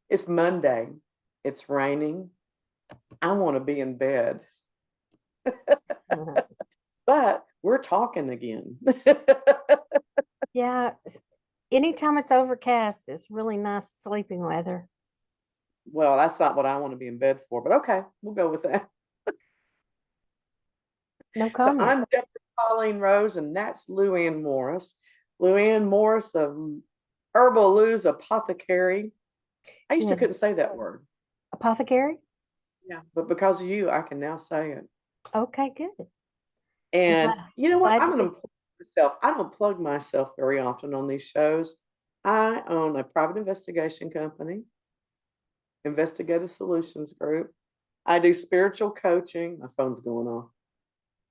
It's Monday. It's raining. I want to be in bed, Mhm. but we're talking again. Yeah, anytime it's overcast, it's really nice sleeping weather. Well, that's not what I want to be in bed for, but okay, we'll go with that. No So comment. I'm Deborah Colleen Rose, and that's Luann Morris. Luann Morris of Herbal Lou's Apothecary. I used to Yeah, couldn't say that word. apothecary. Yeah. But because of you, I can now say it. Okay, good. I'm And glad, you know what? glad I'm to going be. to plug myself. I don't plug myself very often on these shows. I own a private investigation company, Investigative Solutions Group. I do spiritual coaching. My phone's going off.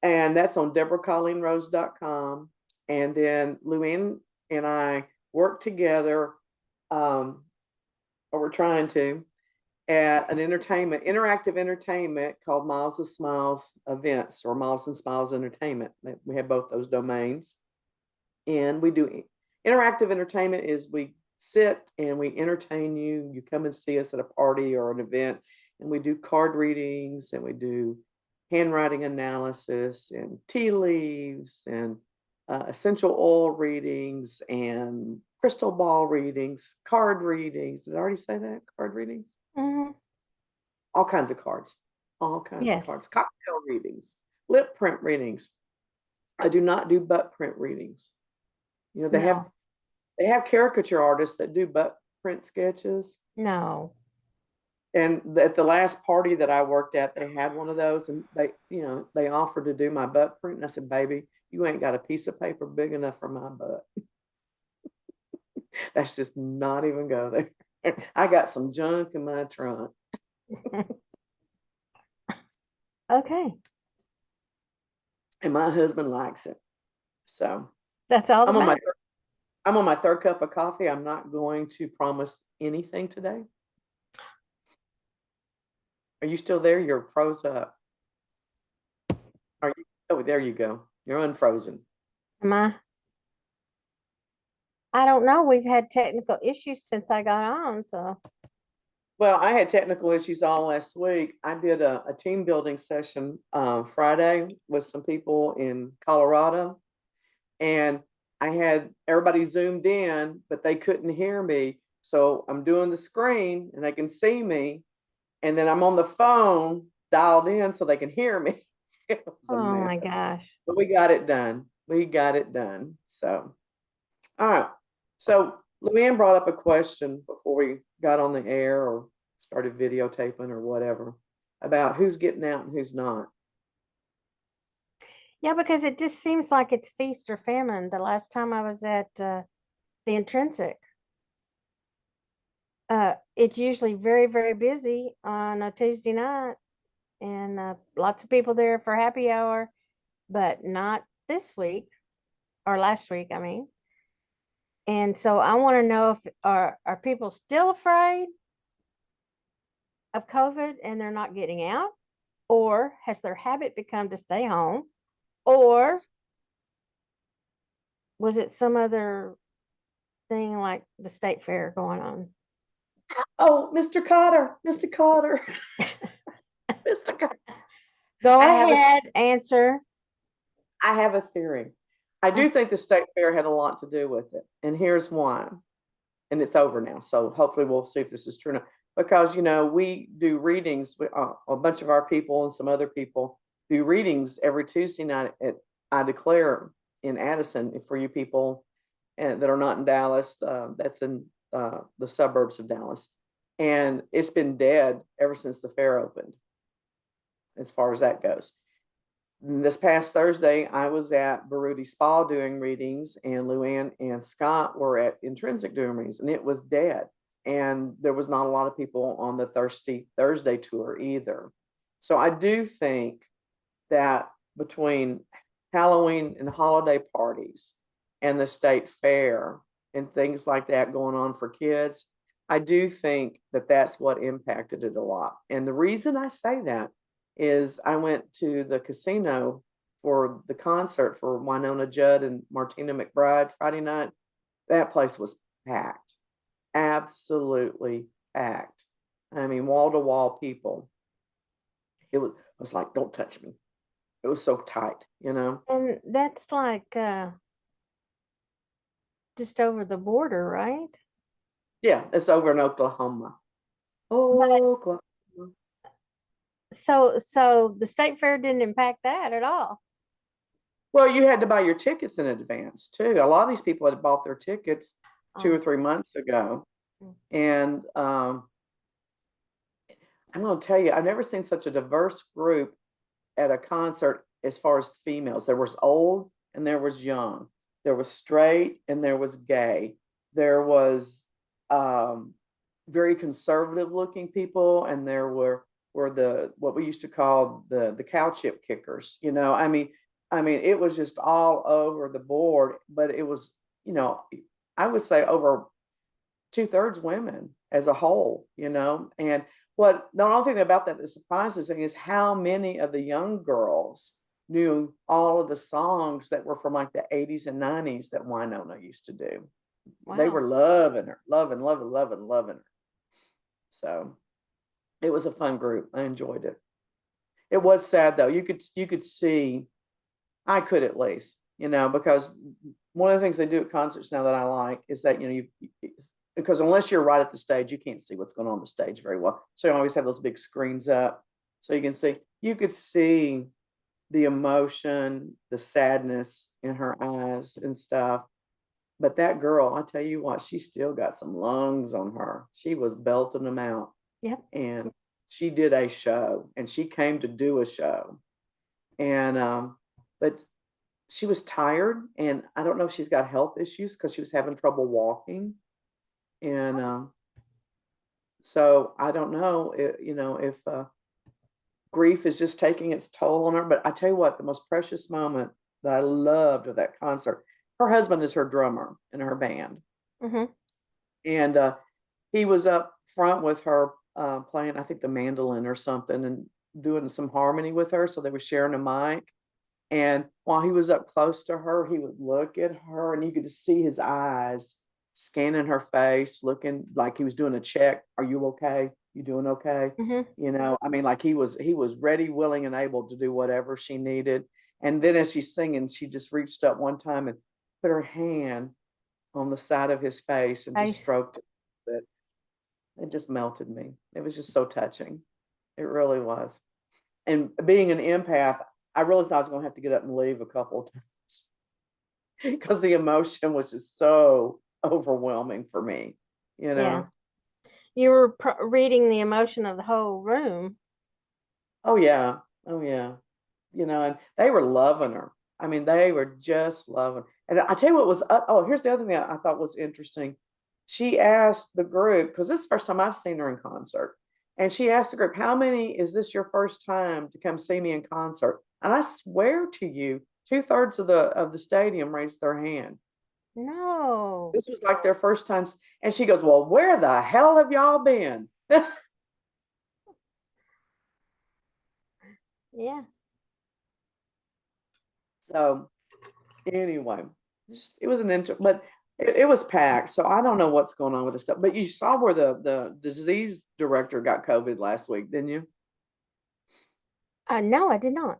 And that's on DeborahColleenRose.com. And then Luann and I work together, or we're trying to, at an interactive entertainment called Miles of Smiles Events or Miles and Smiles Entertainment. We have both those domains. And we do interactive entertainment is we sit and we entertain you. You come and see us at a party or an event, and we do card readings and we do handwriting analysis and tea leaves and essential oil readings and crystal ball readings, card readings. Did I already say that? Card readings? Mhm. All kinds of cards, all kinds of Yes. cards, cocktail readings, lip print readings. I do not do butt print readings. You know, No. they have caricature artists that do butt print sketches. No. And at the last party that I worked at, they had one of those, and they offered to do my butt print. And I said, "Baby, you ain't got a piece of paper big enough for my butt. That's just not even go there. I got some junk in my trunk, Okay. and my husband likes it. So That's all that I'm on my matters. I'm on my third cup of coffee. I'm not going to promise anything today. Are you still there? You're froze up. Are you? Oh, there you go. You're unfrozen. Am I? I don't know. We've had technical issues since I got on, so Well, I had technical issues all last week. I did a team building session Friday with some people in Colorado, and I had everybody zoomed in, but they couldn't hear me. So I'm doing the screen and they can see me, and then I'm on the phone dialed in so they can hear me. It was a oh mess, my gosh. but we got it done. We got it done. So, all right. So Luann brought up a question before we got on the air or started videotaping or whatever about who's getting out and who's not. Yeah, because it just seems like it's feast or famine. The last time I was at the intrinsic, it's usually very, very busy on a Tuesday night and lots of people there for happy hour, but not this week or last week, I mean. And so I want to know if are people still afraid of COVID and they're not getting out, or has their habit become to stay home, or was it some other thing like the state fair going on? Oh, Mr. Cotter, Mr. Cotter, Mr. Cotter. Go I have a ahead, answer. I have a theory. I Uh, do think the state fair had a lot to do with it, and here's why. And it's over now, so hopefully we'll see if this is true now. Because we do readings. A bunch of our people and some other people do readings every Tuesday night at I Declare in Addison for you people that are not in Dallas. That's in the suburbs of Dallas, and it's been dead ever since the fair opened, as far as that goes. This past Thursday, I was at Baruti Spa doing readings, and Luann and Scott were at Intrinsic doing readings, and it was dead. And there was not a lot of people on the Thirsty Thursday tour either. So I do think that between Halloween and holiday parties and the state fair and things like that going on for kids, I do think that that's what impacted it a lot. And the reason I say that is I went to the casino for the concert for Winona Judd and Martina McBride Friday night. That place was packed, absolutely packed. I mean, wall to wall people. It was like, don't touch me. It was so tight, you know? And that's like just over the border, right? Yeah, it's over in Oklahoma. But Oklahoma. so the state fair didn't impact that at all. Well, you had to buy your tickets in advance too. A lot of these people had bought their tickets 2 or 3 months ago. Mm. And I'm going to tell you, I've never seen such a diverse group at a concert as far as females. There was old and there was young. There was straight and there was gay. There was um, very conservative looking people, and there were the what we used to call the cow chip kickers. You know, I mean, it was just all over the board. But it was, you know, I would say over 2/3 women as a whole. You know, and what the only thing about that that surprises me is how many of the young girls knew all of the songs that were from like the 80s and 90s that Winona used to do. They Wow. were loving her, loving, loving, loving, loving her. So it was a fun group. I enjoyed it. It was sad though. You could see, I could at least, you know, because one of the things they do at concerts now that I like is that, you know, because unless you're right at the stage, you can't see what's going on the stage very well. So you always have those big screens up so you can see. You could see the emotion, the sadness in her eyes and stuff. But that girl, I tell you what, she still got some lungs on her. She was belting them out, Yep. and she did a show, and she came to do a show. And but she was tired, and I don't know if she's got health issues because she was having trouble walking. And so I don't know, you know, if grief is just taking its toll on her. But I tell you what, the most precious moment that I loved of that concert, her husband is her drummer in her band. Mm-hmm. And he was up front with her playing, I think, the mandolin or something, and doing some harmony with her. So they were sharing a mic. And while he was up close to her, he would look at her, and you could just see his eyes scanning her face, looking like he was doing a check. Are you okay? You doing okay? Mm-hmm. You know, I mean, like he was ready, willing, and able to do whatever she needed. And then as she's singing, she just reached up one time and put her hand on the side of his face and just Nice. stroked it. It just melted me. It was just so touching. It really was. And being an empath, I really thought I was going to have to get up and leave a couple of times because the emotion was just so overwhelming for me, you Yeah. know? You were reading the emotion of the whole room. Oh, yeah. Oh, yeah. You know, and they were loving her. I mean, they were just loving. And I tell you what was, oh, here's the other thing I thought was interesting. She asked the group, because this is the first time I've seen her in concert, and she asked the group, how many is this your first time to come see me in concert? And I swear to you, 2/3 of the stadium raised their hand. No. This was like their first time. And she goes, well, where the hell have y'all been? Yeah. So anyway, it was an but it was packed. So I don't know what's going on with this stuff. But you saw where the disease director got COVID last week, didn't you? No, I did not.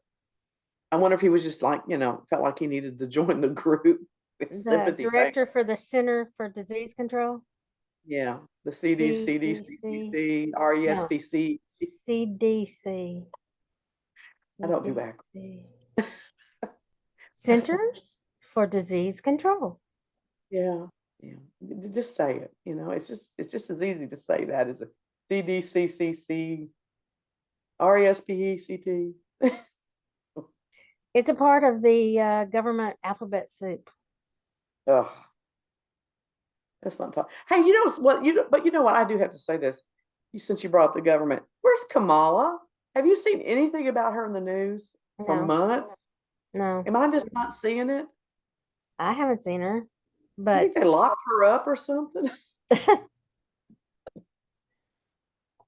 I wonder if he was just like, you know, felt like he needed to join the group with The sympathy thing. director for the Center for Disease Control, Yeah, the CD, CD, CDC. CDC, No, RESPC. CDC. I don't do back. CDC. Centers for Disease Control. Yeah, yeah. Just say it. You know, it's just as easy to say that as a CDCCC, RESPECT. It's a part of the government alphabet soup. Ugh, that's not talk. Hey, you know what? But you know what? I do have to say this. Since you brought up the government, where's Kamala? Have you seen anything about her in the news for No, months? no, Am I just not seeing it? I haven't seen her, You but think they locked her up or something?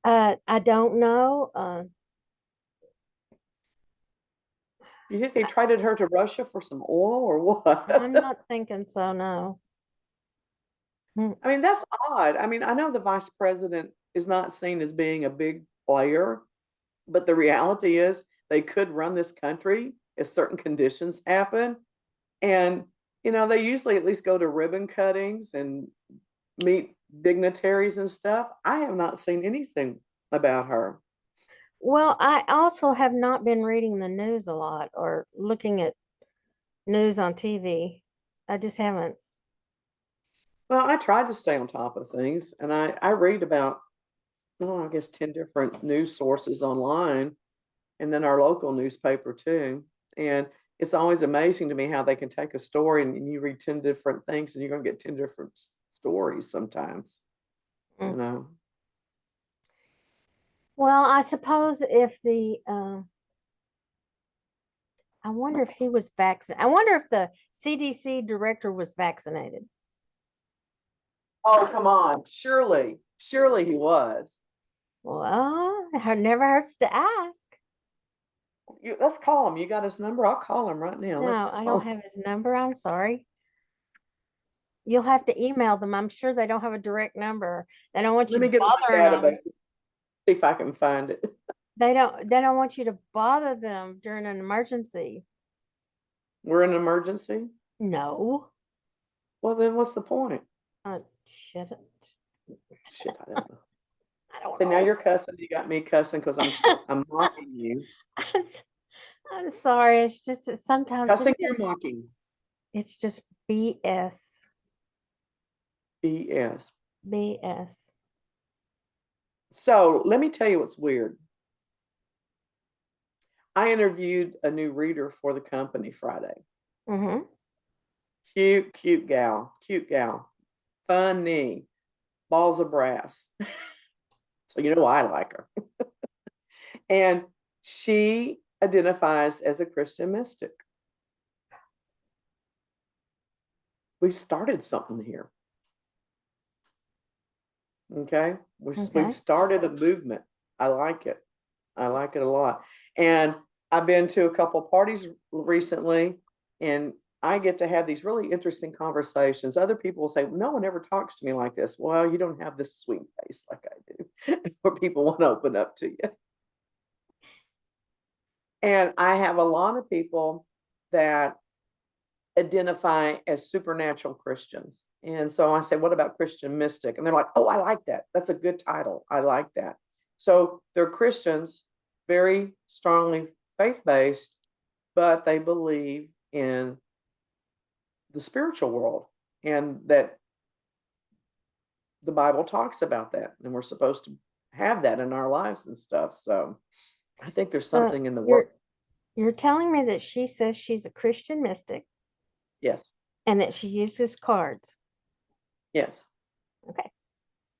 I don't know. You think they traded her to Russia for some oil or I'm what? not thinking so, no. Mm. I mean, that's odd. I mean, I know the vice president is not seen as being a big player, but the reality is they could run this country if certain conditions happen. And, they usually at least go to ribbon cuttings and meet dignitaries and stuff. I have not seen anything about her. Well, I also have not been reading the news a lot or looking at news on TV. I just haven't. Well, I try to stay on top of things, and I read about, I guess 10 different news sources online, and then our local newspaper too. And it's always amazing to me how they can take a story and you read 10 different things and you're going to get 10 different stories sometimes, you Mm. know. Well, I suppose if I wonder if he was vaccinated. I wonder if the CDC director was vaccinated. Oh, come on. Surely he was. Well, it never hurts to ask. Let's call him. You got his number? I'll call him right now. Let's No, I don't call him. have his number. I'm sorry. You'll have to email them. I'm sure they don't have a direct number. They don't want Let me you get in my bothering them. database, see if I can find it. They don't want you to bother them during an emergency. We're in an emergency? No. Well, then what's the point? Shit. Shit, I don't know. I don't So now know. you're cussing. You got me cussing because I'm mocking you. I'm sorry. It's just that sometimes Cussing or mocking? it's just BS. BS. BS. So let me tell you what's weird. I interviewed a new reader for the company Friday. Mm-hmm. Cute gal, funny, balls of brass. So I like her. And she identifies as a Christian mystic. We've started something here. Okay. We've Okay. started a movement. I like it. I like it a lot. And I've been to a couple parties recently, and I get to have these really interesting conversations. Other people will say, no one ever talks to me like this. Well, you don't have this sweet face like I do, where people want to open up to you. And I have a lot of people that identify as supernatural Christians. And so I say, what about Christian mystic? And they're like, oh, I like that. That's a good title. I like that. So they're Christians, very strongly faith based, but they believe in the spiritual world and that the Bible talks about that. And we're supposed to have that in our lives and stuff. So I think there's So something in the work. you're telling me that she says she's a Christian mystic Yes. and that she uses cards. Yes. Okay.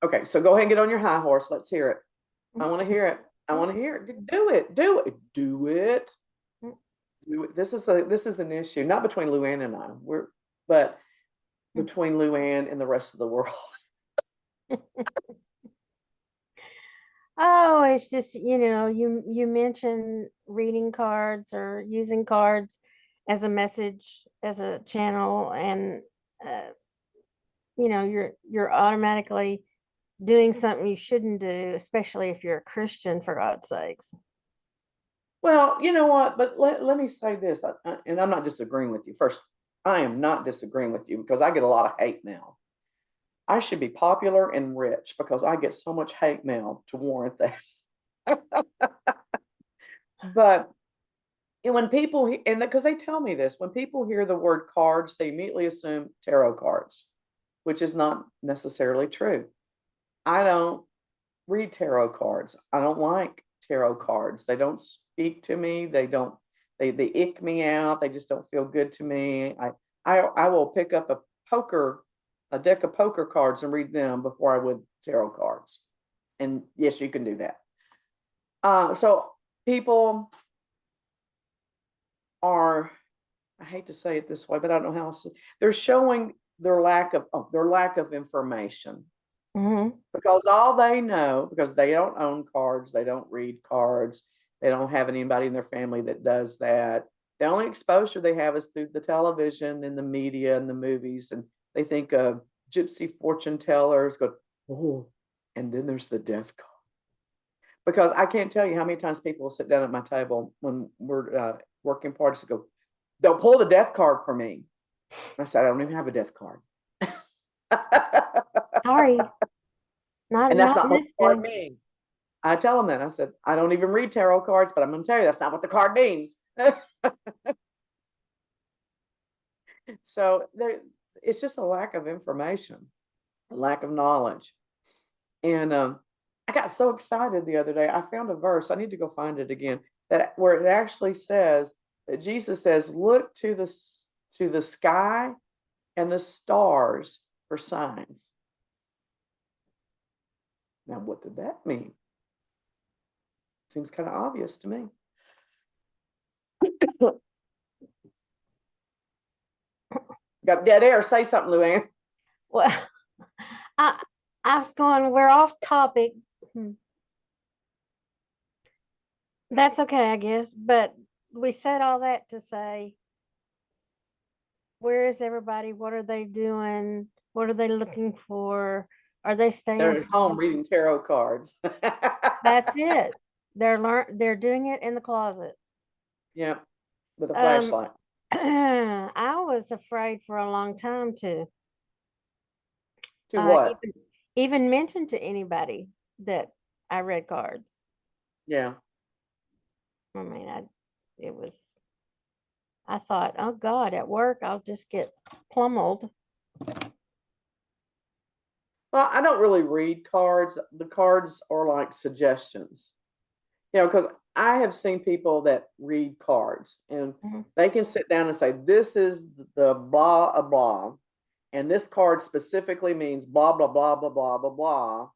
Okay. So go ahead and get on your high horse. Let's hear it. I want to Mm-hmm. hear it. I want to hear it. Do it. Do it. Do it. Do it. This is an issue, not between Luann and I. But between Luann and the rest of the world. Oh, it's just, you mentioned reading cards or using cards as a message, as a channel, and uh, you're automatically doing something you shouldn't do, especially if you're a Christian, for God's sakes. Well, you know what? But let me say this, and I'm not disagreeing with you. First, I am not disagreeing with you because I get a lot of hate mail. I should be popular and rich because I get so much hate mail to warrant that. But when people, and because they tell me this, when people hear the word cards, they immediately assume tarot cards, which is not necessarily true. I don't read tarot cards. I don't like tarot cards. They don't speak to me. They ick me out. They just don't feel good to me. I will pick up a deck of poker cards and read them before I would tarot cards. And yes, you can do that. So people are, I hate to say it this way, but I don't know how else they're showing their lack of information. Mm-hmm. Because all they know, because they don't own cards, they don't read cards, they don't have anybody in their family that does that. The only exposure they have is through the television and the media and the movies, and they think of gypsy fortune tellers go, oh, and then there's the death card. Because I can't tell you how many times people will sit down at my table when we're working parties and go, they'll pull the death card for me. I said, I don't even have a death card. Sorry, And that's not not what this the card day. means. I tell them that. I said, I don't even read tarot cards, but I'm going to tell you that's not what the card means. So it's just a lack of information, a lack of knowledge. And I got so excited the other day. I found a verse. I need to go find it again. That where it actually says that Jesus says, "Look to the sky and the stars for signs." Now, what did that mean? Seems kind of obvious to me. Got dead air. Say something, Luann. Well, I I was going, we're off topic. That's okay, I guess. But we said all that to say, where is everybody? What are they doing? What are they looking for? Are they staying They're at home home? reading tarot cards. That's it. They're doing it in the closet. Yeah, with a Um, flashlight. I was afraid for a long time to To what? even mention to anybody that I read cards. Yeah. I mean, I thought, oh God, at work I'll just get plummeled. Well, I don't really read cards. The cards are like suggestions, because I have seen people that read cards and Mhm. they can sit down and say, this is the blah, blah, and this card specifically means blah, blah, blah, blah, blah, blah, blah.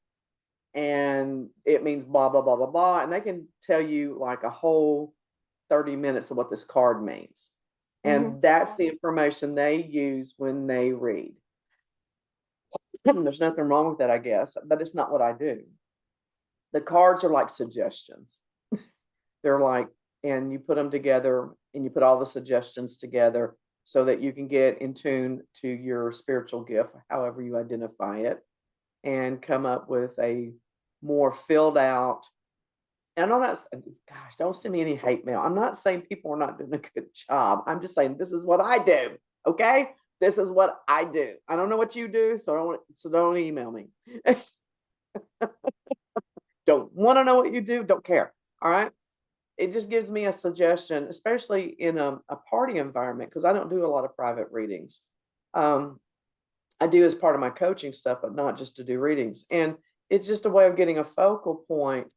And it means blah, blah, blah, blah, blah. And they can tell you like a whole 30 minutes of what this card means. Mhm. And that's the information they use when they read. There's nothing wrong with that, I guess, but it's not what I do. The cards are like suggestions. They're like, and you put them together and you put all the suggestions together so that you can get in tune to your spiritual gift, however you identify it, and come up with a more filled out. And I'm not, gosh, don't send me any hate mail. I'm not saying people are not doing a good job. I'm just saying this is what I do. Okay. This is what I do. I don't know what you do, so don't email me. Don't want to know what you do. Don't care. All right. It just gives me a suggestion, especially in a party environment, because I don't do a lot of private readings. I do as part of my coaching stuff, but not just to do readings. And it's just a way of getting a focal point.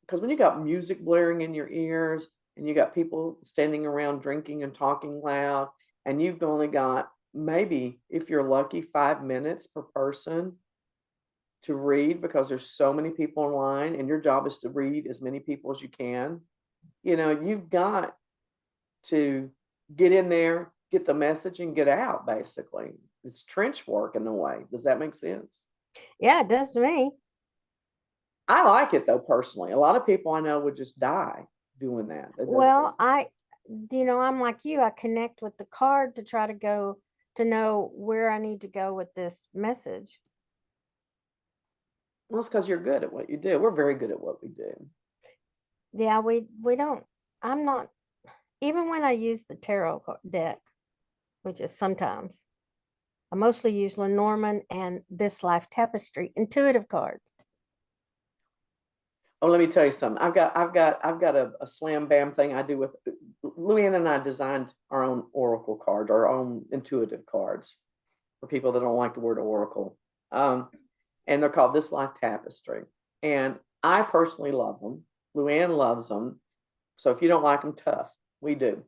Because when you got music blaring in your ears and you got people standing around drinking and talking loud, and you've only got maybe, if you're lucky, 5 minutes per person to read because there's so many people online and your job is to read as many people as you can, you've got to get in there, get the message and get out, basically. It's trench work in a way. Does that make sense? Yeah, it does to me. I like it though, personally. A lot of people I know would just die doing that. Well, I'm like you. I connect with the card to try to go to know where I need to go with this message. Well, it's because you're good at what you do. We're very good at what we do. Yeah, we don't. I'm not even when I use the tarot deck, which is sometimes. I mostly use Lenormand and This Life Tapestry intuitive cards. Oh, let me tell you something. I've got a slam bam thing I do with Luann and I designed our own oracle cards, our own intuitive cards for people that don't like the word oracle. And they're called This Life Tapestry. And I personally love them. Luann loves them. So if you don't like them, tough. We do.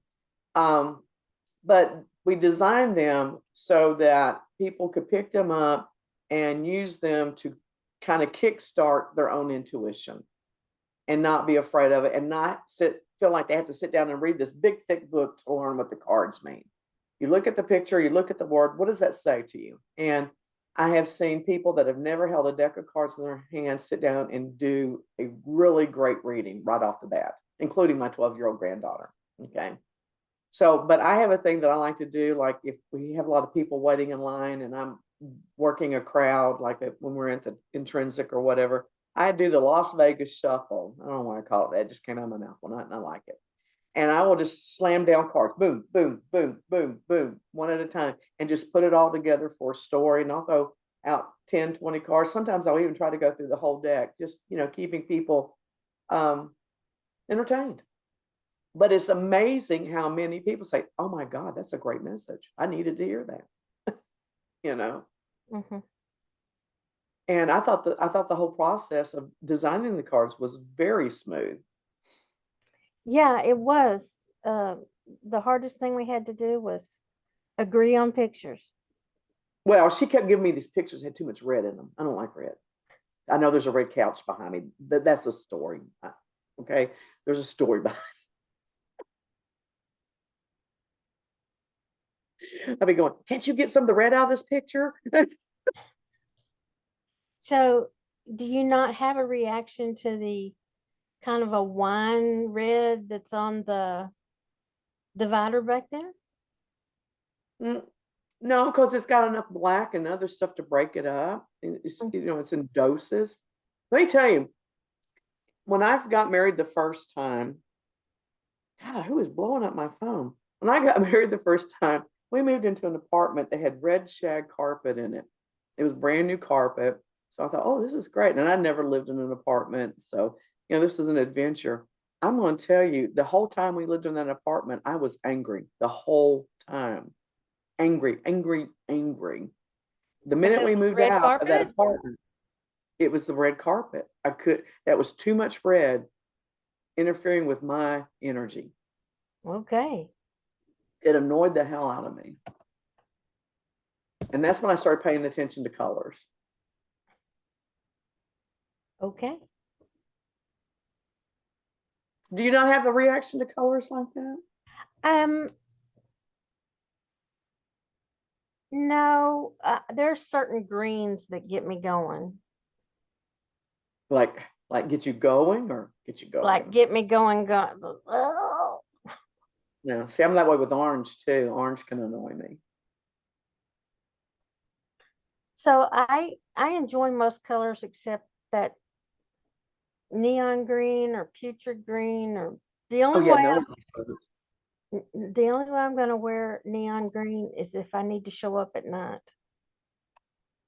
But we designed them so that people could pick them up and use them to kind of kickstart their own intuition and not be afraid of it and not feel like they have to sit down and read this big thick book to learn what the cards mean. You look at the picture, you look at the word, what does that say to you? And I have seen people that have never held a deck of cards in their hands sit down and do a really great reading right off the bat, including my 12-year-old granddaughter. Okay. So, but I have a thing that I like to do, like if we have a lot of people waiting in line and I'm working a crowd, like when we're at the Intrinsic or whatever, I do the Las Vegas shuffle. I don't know why I call it that. It just came out of my mouth one night and I like it. And I will just slam down cards, boom, boom, boom, boom, boom, one at a time, and just put it all together for a story. And I'll throw out 10, 20 cards. Sometimes I'll even try to go through the whole deck, just, keeping people entertained. But it's amazing how many people say, oh my God, that's a great message. I needed to hear that, Mm-hmm. And I thought the whole process of designing the cards was very smooth. Yeah, it was. The hardest thing we had to do was agree on pictures. Well, she kept giving me these pictures that had too much red in them. I don't like red. I know there's a red couch behind me. That's a story. Okay. There's a story behind it. I'll be going, can't you get some of the red out of this picture? So, do you not have a reaction to the kind of a wine red that's on the divider back there? No, because it's got enough black and other stuff to break it up. And it's, it's in doses. Let me tell you, when I got married the first time, God, who is blowing up my phone? When I got married the first time, we moved into an apartment that had red shag carpet in it. It was brand new carpet. So I thought, oh, this is great. And I never lived in an apartment. So, this was an adventure. I'm going to tell you, the whole time we lived in that apartment, I was angry the whole time. Angry, angry, angry. The minute we moved Red out of that carpet? apartment, it was the red carpet. That was too much red interfering with my energy. Okay. It annoyed the hell out of me. And that's when I started paying attention to colors. Okay. Do you not have a reaction to colors like that? No, there's certain greens that get me going. Like get you going or get you going? Like get me going. Oh. No, see, I'm that way with orange too. Orange can annoy me. So I enjoy most colors except that neon green or putrid green or the Oh only yeah, way no I'm, one likes those. the only way I'm going to wear neon green is if I need to show up at night.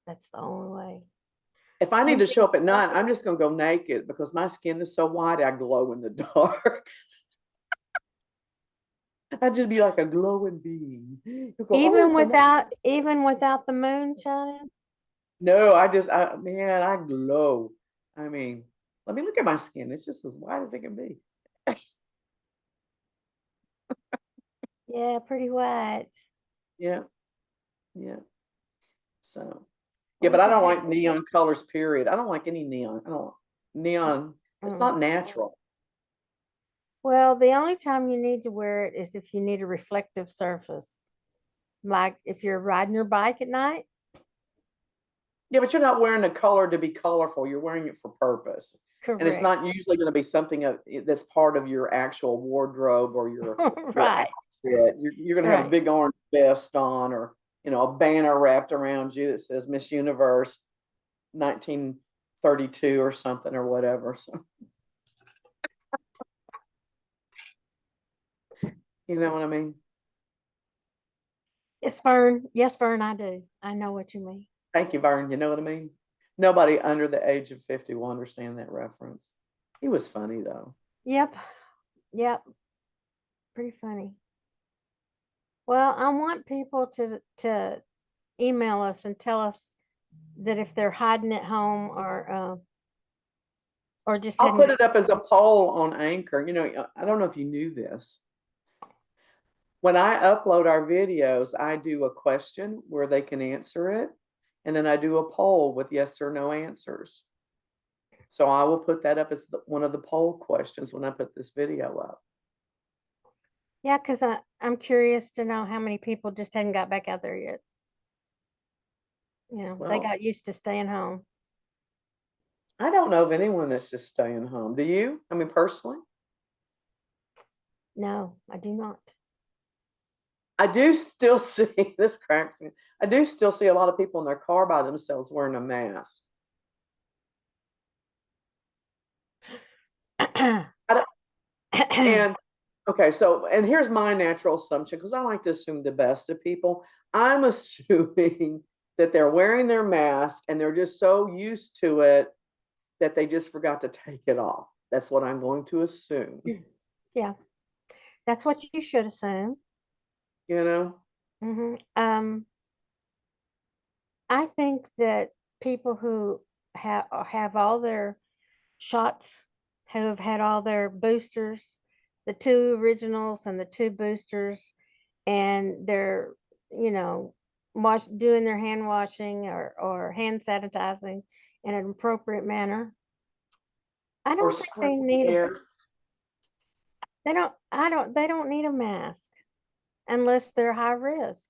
That's the only way. If I need Same to thing. show up at night, I'm just gonna go naked because my skin is so white I glow in the dark. I'd just be like a glowing being. You'll go, oh, it's a Even without the moon shining. no, man, I glow. I mean, let me look at my skin. It's just as white as it can be. Yeah, pretty white. Yeah, yeah. So, yeah, What but was I your don't favorite? like neon colors, period. I don't like any neon. I don't neon. It's Mm. not natural. Well, the only time you need to wear it is if you need a reflective surface. Like if you're riding your bike at night. Yeah, but you're not wearing the color to be colorful. You're wearing it for purpose. And it's Correct. not usually going to be something that's part of your actual wardrobe or your Right. outfit. You're going to have a Right. big orange vest on, or a banner wrapped around you that says Miss Universe 1932 or something or whatever. So you know what I mean? Yes, Fern. Yes, Fern, I do. I know what you mean. Thank you, Vern. You know what I mean? Nobody under the age of 50 will understand that reference. He was funny though. Yep. Yep. Pretty funny. Well, I want people to email us and tell us that if they're hiding at home or just I'll hadn't. put it up as a poll on Anchor. I don't know if you knew this. When I upload our videos, I do a question where they can answer it. And then I do a poll with yes or no answers. So I will put that up as one of the poll questions when I put this video up. Yeah, because I'm curious to know how many people just hadn't got back out there yet. They Well, got used to staying home. I don't know of anyone that's just staying home. Do you? I mean, personally? No, I do not. I do still see this cracks me. I do still see a lot of people in their car by themselves wearing a mask. I don't, and okay, so and here's my natural assumption because I like to assume the best of people. I'm assuming that they're wearing their mask and they're just so used to it that they just forgot to take it off. That's what I'm going to assume, Yeah, that's what you should assume. you know? I think that people who have all their shots, who have had all their boosters, the two originals and the two boosters, and they're, you know, doing their hand washing or hand sanitizing in an appropriate manner. I Or don't think spraying they need a, air. they don't need a mask unless they're high risk.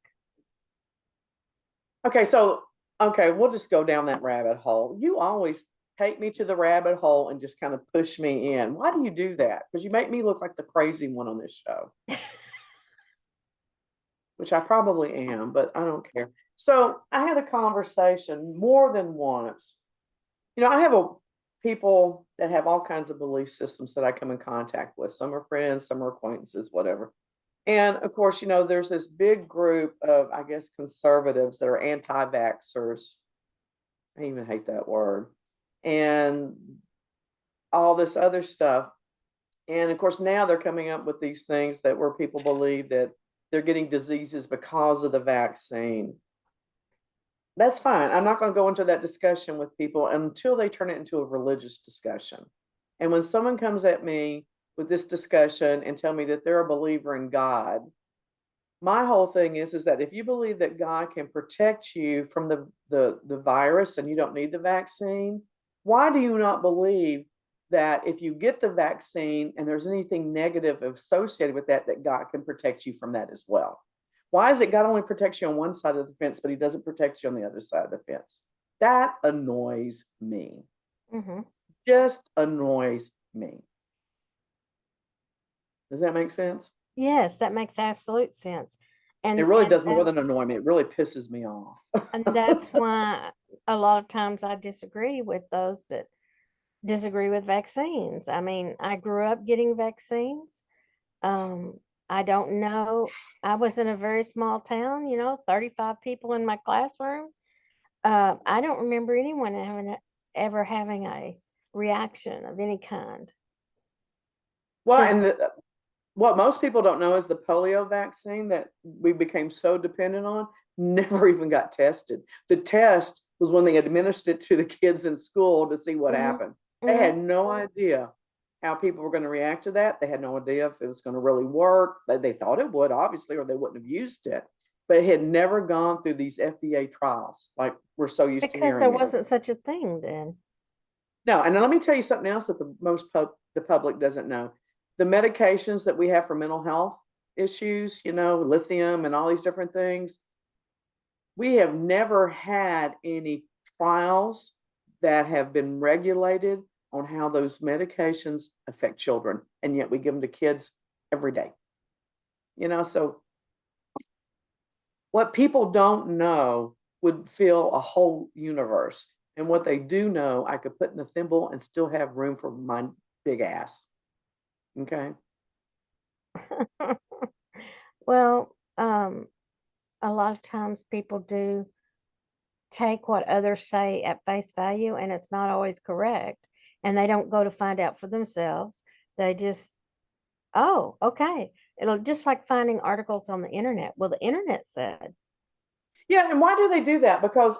Okay, so okay, we'll just go down that rabbit hole. You always take me to the rabbit hole and just kind of push me in. Why do you do that? Because you make me look like the crazy one on this show, which I probably am, but I don't care. So I had a conversation more than once. I have a people that have all kinds of belief systems that I come in contact with. Some are friends, some are acquaintances, whatever. And of course, there's this big group of, I guess, conservatives that are anti-vaxxers. I even hate that word. And all this other stuff. And of course, now they're coming up with these things that where people believe that they're getting diseases because of the vaccine. That's fine. I'm not going to go into that discussion with people until they turn it into a religious discussion. And when someone comes at me with this discussion and tell me that they're a believer in God, my whole thing is that if you believe that God can protect you from the virus and you don't need the vaccine, why do you not believe that if you get the vaccine and there's anything negative associated with that, that God can protect you from that as well? Why is it God only protects you on one side of the fence, but he doesn't protect you on the other side of the fence? That annoys me. Hmm. Just annoys me. Does that make sense? Yes, that makes absolute sense. It And really and does more than annoy me. It really pisses me off. and that's why a lot of times I disagree with those that disagree with vaccines. I mean, I grew up getting vaccines. Um, I don't know. I was in a very small town, 35 people in my classroom. I don't remember anyone ever having a reaction of any kind Well, to. and what most people don't know is the polio vaccine that we became so dependent on never even got tested. The test was when they administered it to the kids in school to see what Mhm, happened. They mhm. had no idea how people were going to react to that. They had no idea if it was going to really work. They thought it would, obviously, or they wouldn't have used it. But it had never gone through these FDA trials like we're so used to Because there hearing now. wasn't such a thing then. No, and let me tell you something else that the public doesn't know. The medications that we have for mental health issues, lithium and all these different things, we have never had any trials that have been regulated on how those medications affect children, and yet we give them to kids every day. So what people don't know would fill a whole universe. And what they do know, I could put in the thimble and still have room for my big ass. Okay. Well, a lot of times people do take what others say at face value, and it's not always correct. And they don't go to find out for themselves. They just, oh, okay. It'll just like finding articles on the internet. Well, the internet said. Yeah. And why do they do that? Because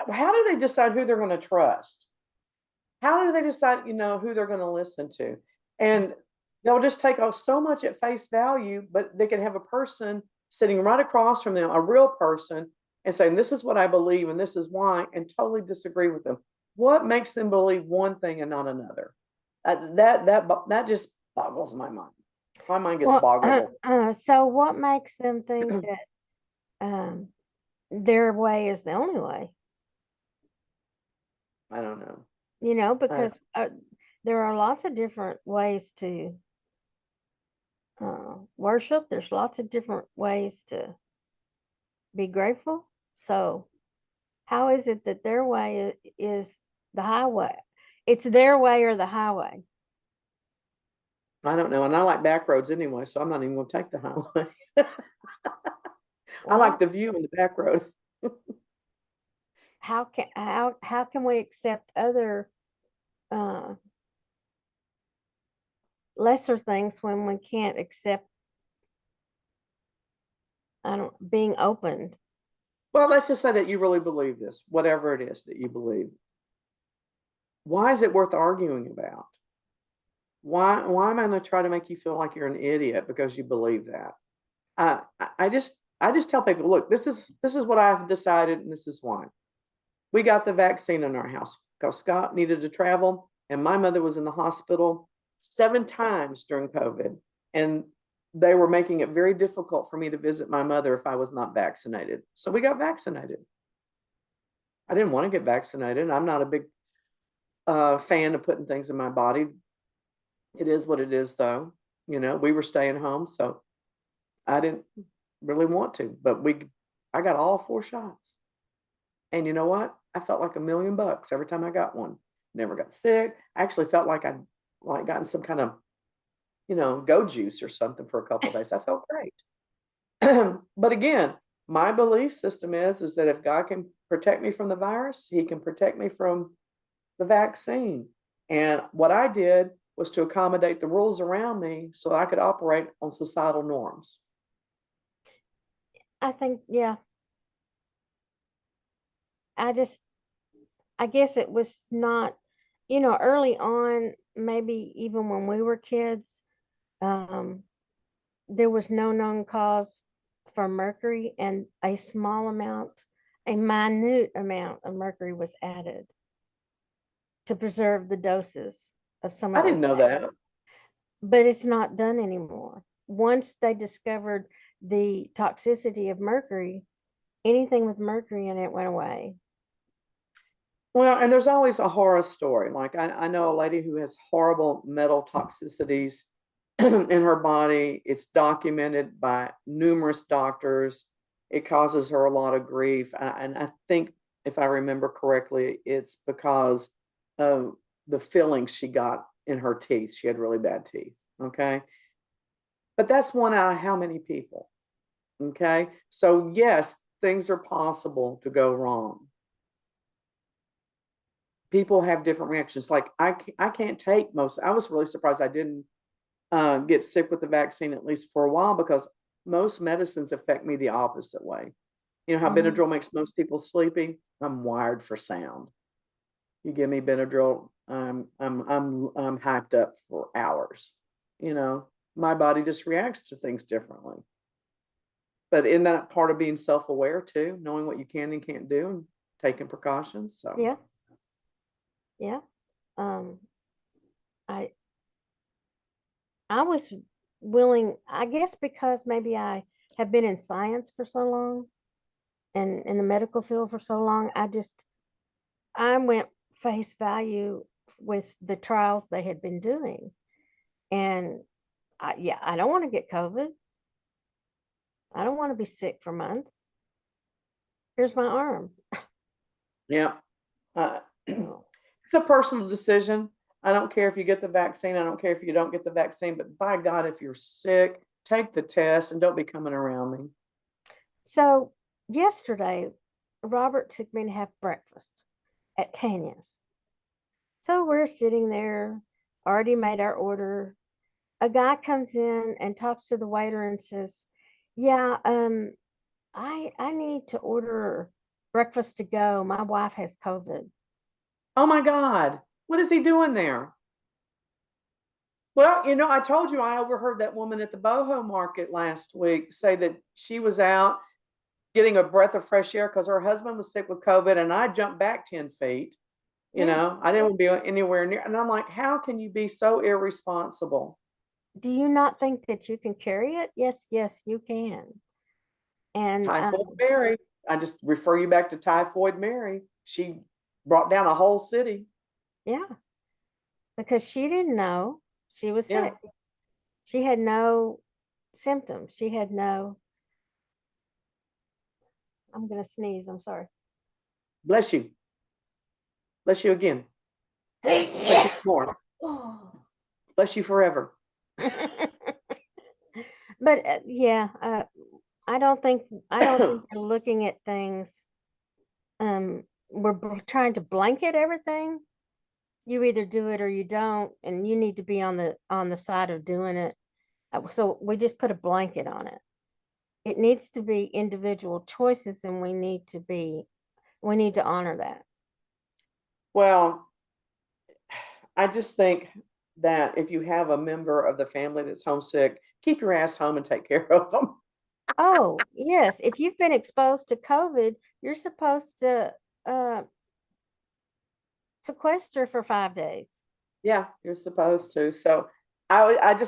how do they decide who they're going to trust? How do they decide, who they're going to listen to? And they'll just take off so much at face value, but they can have a person sitting right across from them, a real person, and saying, "This is what I believe and this is why," and totally disagree with them. What makes them believe one thing and not another? That just boggles my mind. My mind gets Well, boggled. so what makes them think that um, their way is the only way? I don't know. You know, I, because there are lots of different ways to worship. There's lots of different ways to be grateful. So how is it that their way is the highway? It's their way or the highway. I don't know. And I like back roads anyway, so I'm not even going to take the highway. I like Well, the view in the back road. how can we accept other uh, lesser things when we can't accept, I don't, being opened? Well, let's just say that you really believe this, whatever it is that you believe. Why is it worth arguing about? Why am I going to try to make you feel like you're an idiot because you believe that? I just tell people, look, this is what I've decided, and this is why. We got the vaccine in our house because Scott needed to travel, and my mother was in the hospital 7 times during COVID, and they were making it very difficult for me to visit my mother if I was not vaccinated. So we got vaccinated. I didn't want to get vaccinated. I'm not a big fan of putting things in my body. It is what it is, though. We were staying home, so I didn't really want to, but I got all 4 shots. And you know what? I felt like $1,000,000 every time I got one. Never got sick. I actually felt like I'd gotten some kind of, go juice or something for a couple of days. I felt great. But again, my belief system is that if God can protect me from the virus, he can protect me from the vaccine. And what I did was to accommodate the rules around me so I could operate on societal norms. I think, yeah, I guess it was not, early on, maybe even when we were kids, um, there was no known cause for mercury, and a minute amount of mercury was added to preserve the doses of some I of those. didn't know that. But it's not done anymore. Once they discovered the toxicity of mercury, anything with mercury in it went away. Well, and there's always a horror story. Like I know a lady who has horrible metal toxicities in her body. It's documented by numerous doctors. It causes her a lot of grief. And I think, if I remember correctly, it's because of the fillings she got in her teeth. She had really bad teeth. Okay. But that's one out of how many people? Okay. So, yes, things are possible to go wrong. People have different reactions. Like I can't take most. I was really surprised I didn't get sick with the vaccine, at least for a while, because most medicines affect me the opposite way. You know how Mhm. Benadryl makes most people sleepy? I'm wired for sound. You give me Benadryl, I'm hyped up for hours. My body just reacts to things differently. But in that part of being self-aware too, knowing what you can and can't do and taking precautions. So Yeah, yeah. Um, I I was willing, I guess, because maybe I have been in science for so long and in the medical field for so long. I went face value with the trials they had been doing, and I don't want to get COVID. I don't want to be sick for months. Here's my arm. yeah, uh, So, it's a personal decision. I don't care if you get the vaccine. I don't care if you don't get the vaccine. But by God, if you're sick, take the test and don't be coming around me. so yesterday, Robert took me to have breakfast at Tanya's. So we're sitting there, already made our order. A guy comes in and talks to the waiter and says, "Yeah, I need to order breakfast to go. My wife has COVID." Oh my God, what is he doing there? Well, I told you I overheard that woman at the boho market last week say that she was out getting a breath of fresh air because her husband was sick with COVID, and I jumped back 10 feet. Yeah. I didn't want to be anywhere near. And I'm like, how can you be so irresponsible? Do you not think that you can carry it? Yes, yes, you can. And Typhoid Mary. I just refer you back to Typhoid Mary. She brought down a whole city. yeah, because she didn't know she was Yeah. sick. She had no symptoms. She had no, I'm going to sneeze. I'm sorry. Bless you. Bless you again. Bless you more. Bless you forever. But yeah, I don't think we're looking at things. We're trying to blanket everything. You either do it or you don't, and you need to be on the side of doing it. So we just put a blanket on it. It needs to be individual choices, and we need to honor that. Well, I just think that if you have a member of the family that's homesick, keep your ass home and take care of them. Oh, yes. If you've been exposed to COVID, you're supposed to sequester for 5 days. Yeah, you're supposed to. So I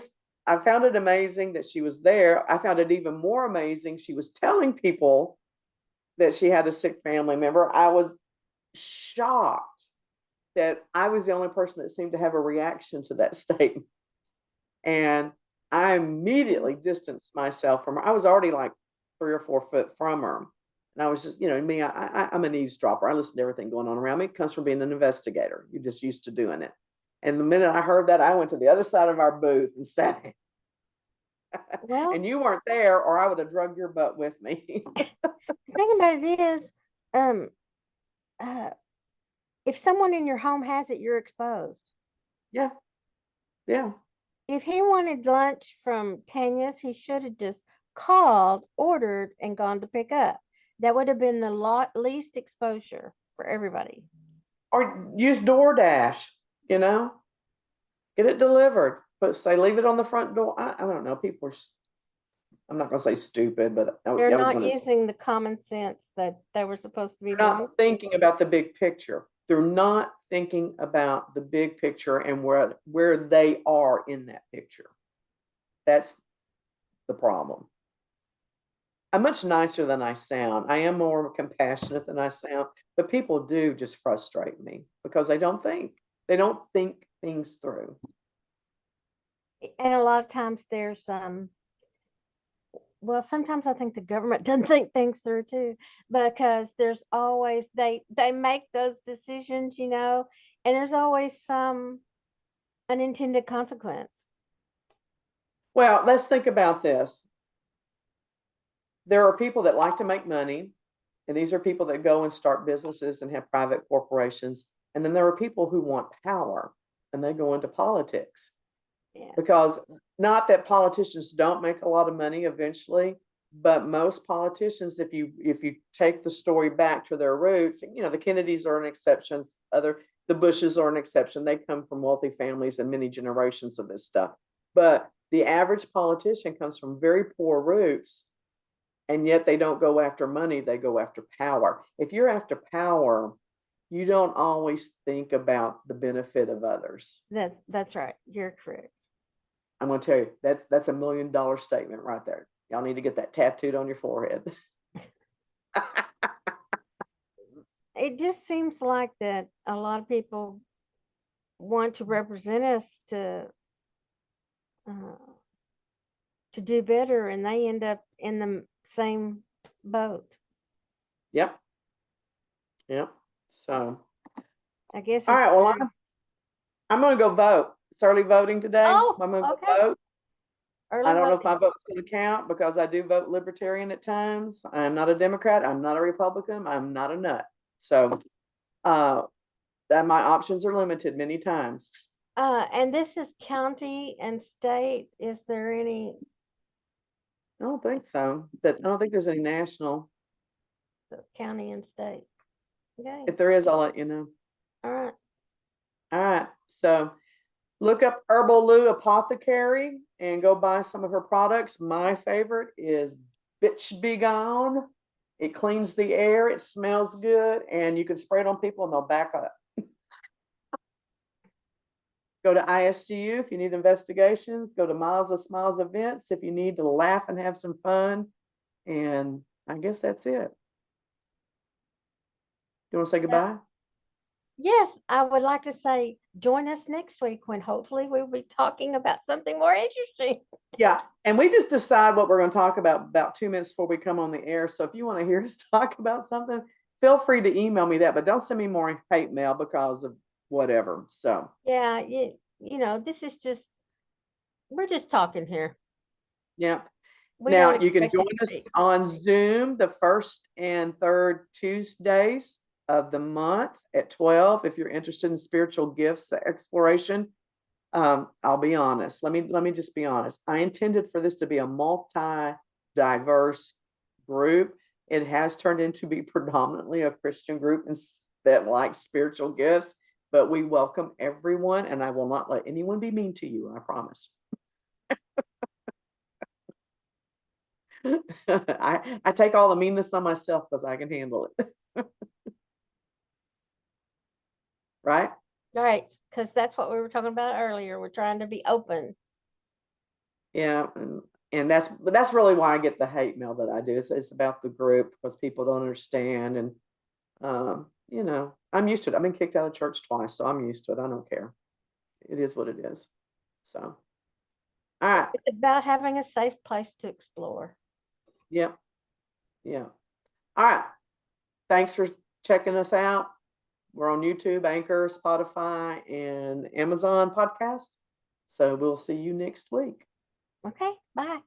found it amazing that she was there. I found it even more amazing she was telling people that she had a sick family member. I was shocked that I was the only person that seemed to have a reaction to that statement. And I immediately distanced myself from her. I was already like 3 or 4 foot from her. And I was just, me, I'm an eavesdropper. I listen to everything going on around me. It comes from being an investigator. You're just used to doing it. And the minute I heard that, I went to the other side of our booth and sat. Well, And you weren't there, or I would have drugged your butt with me. the thing about it is, um, if someone in your home has it, you're exposed. Yeah. Yeah. If he wanted lunch from Tanya's, he should have just called, ordered, and gone to pick up. That would have been the least exposure for everybody. Or use DoorDash, you know, get it delivered. But say leave it on the front door. I don't know. People are, I'm not going to say stupid, but They're I was not going to say using the common sense that they were supposed to be they're doing. not thinking about the big picture. They're not thinking about the big picture and where they are in that picture. That's the problem. I'm much nicer than I sound. I am more compassionate than I sound, but people do just frustrate me because they don't think. They don't think things through. And a lot of times there's well, sometimes I think the government doesn't think things through too, because there's always they make those decisions, and there's always some unintended consequence. Well, let's think about this. There are people that like to make money, and these are people that go and start businesses and have private corporations. And then there are people who want power and they go into politics. Yeah. Because not that politicians don't make a lot of money eventually, but most politicians, if you take the story back to their roots, the Kennedys are an exception, the Bushes are an exception. They come from wealthy families and many generations of this stuff. But the average politician comes from very poor roots, and yet they don't go after money, they go after power. If you're after power, you don't always think about the benefit of others. That's right. You're correct. I'm going to tell you, that's $1 million statement right there. Y'all need to get that tattooed on your forehead. It just seems like that a lot of people want to represent us to do better, and they end up in the same boat. Yep. Yep. So, I guess all it's right. Well, I'm going to go vote. It's early voting today. Oh, I'm going to okay. go vote. Early I don't know if voting. my vote's going to count because I do vote libertarian at times. I'm not a Democrat. I'm not a Republican. I'm not a nut. So, that my options are limited many times. And this is county and state. Is there any I don't think so. I don't think there's any national. county and state? Okay. If there is, I'll let you know. All right. All right. So look up Herbal Lou Apothecary and go buy some of her products. My favorite is Bitch Be Gone. It cleans the air, it smells good, and you can spray it on people and they'll back up. Go to ISGU if you need investigations. Go to Miles of Smiles events if you need to laugh and have some fun. And I guess that's it. You want to say goodbye? Yes. I would like to say, join us next week when hopefully we'll be talking about something more interesting. Yeah, and we just decide what we're going to talk about 2 minutes before we come on the air. So if you want to hear us talk about something, feel free to email me that, but don't send me more hate mail because of whatever. So Yeah, this is just, we're just talking here. yeah. We Now don't you can expect join it to us be. on Zoom the first and third Tuesdays of the month at 12 if you're interested in spiritual gifts exploration. I'll be honest. Let me just be honest. I intended for this to be a multi-diverse group. It has turned into be predominantly a Christian group that likes spiritual gifts, but we welcome everyone, and I will not let anyone be mean to you. I promise. I take all the meanness on myself because I can handle it. Right? Right, because that's what we were talking about earlier. We're trying to be open. Yeah, and that's really why I get the hate mail that I do. It's about the group because people don't understand, and I'm used to it. I've been kicked out of church twice, so I'm used to it. I don't care. It is what it is. So, all right. It's about having a safe place to explore. Yeah. Yeah. All right. Thanks for checking us out. We're on YouTube, Anchor, Spotify, and Amazon podcast. So we'll see you next week. Okay, bye.